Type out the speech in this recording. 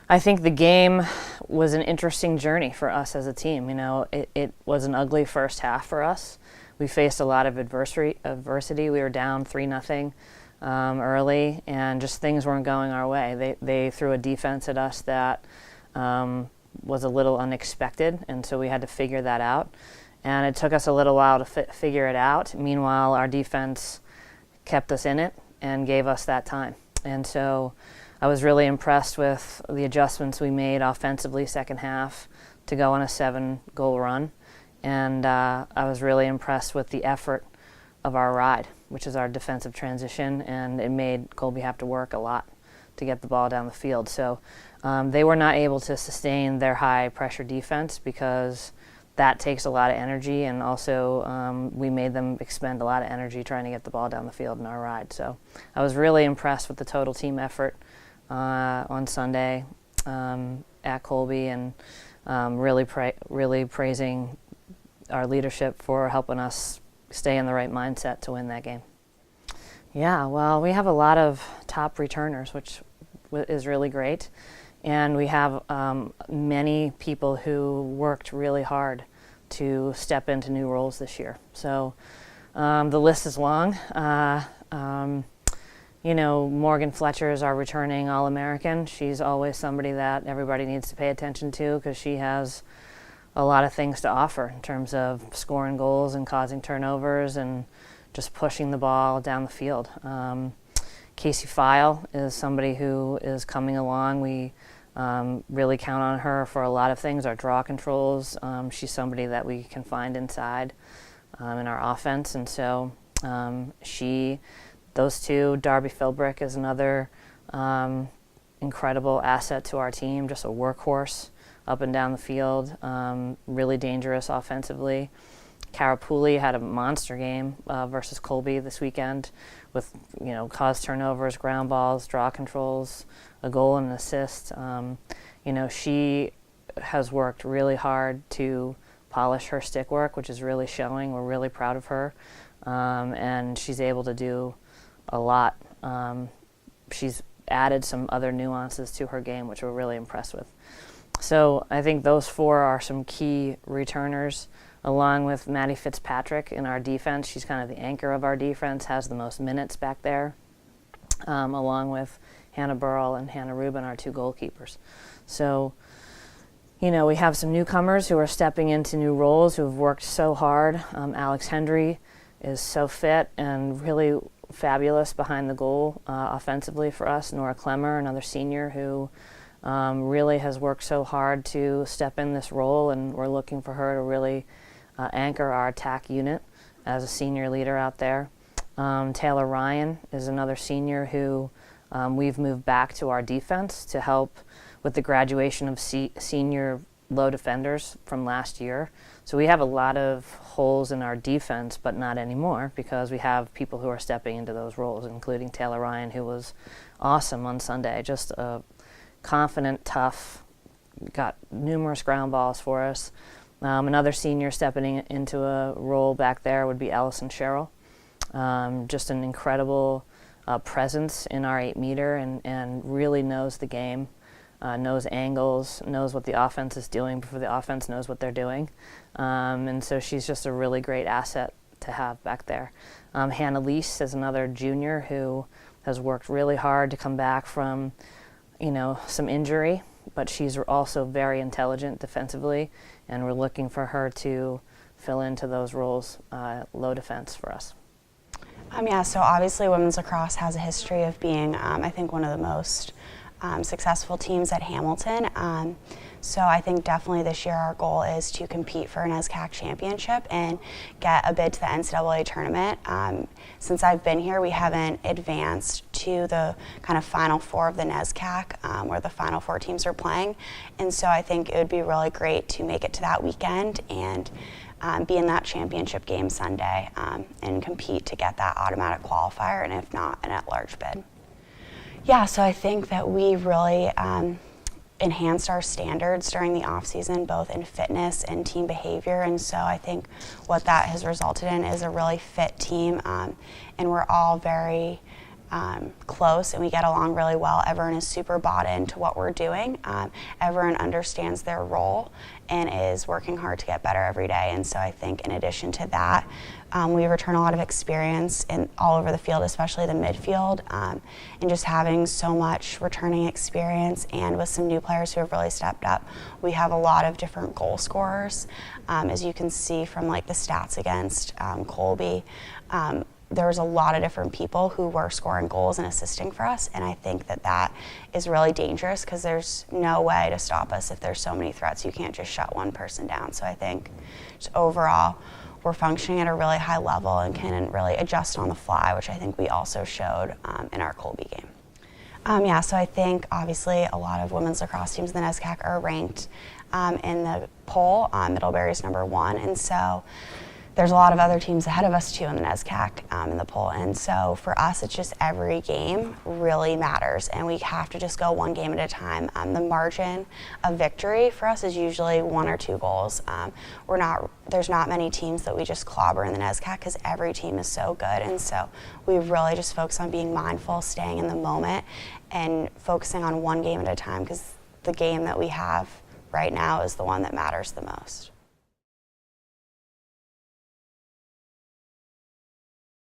I think the game was an interesting journey for us as a team. You know, it was an ugly first half for us. We faced a lot of adversity. We were down 3-0 early, and just things weren't going our way. They threw a defense at us that was a little unexpected, and so we had to figure that out. And it took us a little while to figure it out. Meanwhile, our defense kept us in it and gave us that time. And so I was really impressed with the adjustments we made offensively second half to go on a 7-goal run. And I was really impressed with the effort of our ride, which is our defensive transition, and it made Colby have to work a lot to get the ball down the field. So they were not able to sustain their high-pressure defense because that takes a lot of energy, and also we made them expend a lot of energy trying to get the ball down the field in our ride. So I was really impressed with the total team effort on Sunday at Colby, and really praising our leadership for helping us stay in the right mindset to win that game. Yeah, well, we have a lot of top returners, which is really great. And we have many people who worked really hard to step into new roles this year. So the list is long. You know, Morgan Fletcher is our returning All-American. She's always somebody that everybody needs to pay attention to because she has a lot of things to offer in terms of scoring goals and causing turnovers and just pushing the ball down the field. Casey File is somebody who is coming along. We really count on her for a lot of things, our draw controls. She's somebody that we can find inside in our offense. And so those two, Darby Philbrick is another incredible asset to our team, just a workhorse up and down the field, really dangerous offensively. Carapulli had a monster game versus Colby this weekend with, you know, caused turnovers, ground balls, draw controls, a goal and an assist. You know, she has worked really hard to polish her stick work, which is really showing. We're really proud of her. And she's able to do a lot. She's added some other nuances to her game, which we're really impressed with. So I think those four are some key returners, along with Maddie Fitzpatrick in our defense. She's kind of the anchor of our defense, has the most minutes back there, along with Hannah Burrell and Hannah Rubin, our two goalkeepers. So, you know, we have some newcomers who are stepping into new roles, who have worked so hard. Alex Hendry is so fit and really fabulous behind the goal offensively for us. Nora Clemmer, another senior who really has worked so hard to step in this role, and we're looking for her to really anchor our attack unit as a senior leader out there. Taylor Ryan is another senior who we've moved back to our defense to help with the graduation of senior low defenders from last year. So we have a lot of holes in our defense, but not anymore, because we have people who are stepping into those roles, including Taylor Ryan, who was awesome on Sunday. Just a confident, tough, got numerous ground balls for us. Another senior stepping into a role back there would be Allison Sherrill. Just an incredible presence in our 8-meter and really knows the game, knows angles, knows what the offense is doing before the offense knows what they're doing. And so she's just a really great asset to have back there. Hannah Lease is another junior who has worked really hard to come back from, you know, some injury, but she's also very intelligent defensively, and we're looking for her to fill into those roles, low defense for us. Yeah, so obviously women's lacrosse has a history of being, I think, one of the most successful teams at Hamilton. So I think definitely this year our goal is to compete for an NESCAC championship and get a bid to the NCAA tournament. Since I've been here, we haven't advanced to the kind of Final Four of the NESCAC, where the Final Four teams are playing. And so I think it would be really great to make it to that weekend and be in that championship game Sunday and compete to get that automatic qualifier, and if not, an at-large bid. Yeah, so I think that we really enhanced our standards during the off-season, both in fitness and team behavior, and so I think what that has resulted in is a really fit team, and we're all very close and we get along really well. Everyone is super bought into what we're doing. Everyone understands their role and is working hard to get better every day. And so I think in addition to that, we return a lot of experience all over the field, especially the midfield, and just having so much returning experience, and with some new players who have really stepped up. We have a lot of different goal scorers, as you can see from like the stats against Colby. There was a lot of different people who were scoring goals and assisting for us, and I think that that is really dangerous because there's no way to stop us if there's so many threats. You can't just shut one person down. So I think just overall, we're functioning at a really high level and can really adjust on the fly, which I think we also showed in our Colby game. So I think obviously a lot of women's lacrosse teams in the NESCAC are ranked in the poll. Middlebury's #1, and so there's a lot of other teams ahead of us too in the NESCAC in the poll. And so for us, it's just every game really matters, and we have to just go one game at a time. The margin of victory for us is usually 1 or 2 goals. There's not many teams that we just clobber in the NESCAC because every team is so good. And so we really just focus on being mindful, staying in the moment, and focusing on one game at a time, because the game that we have right now is the one that matters the most.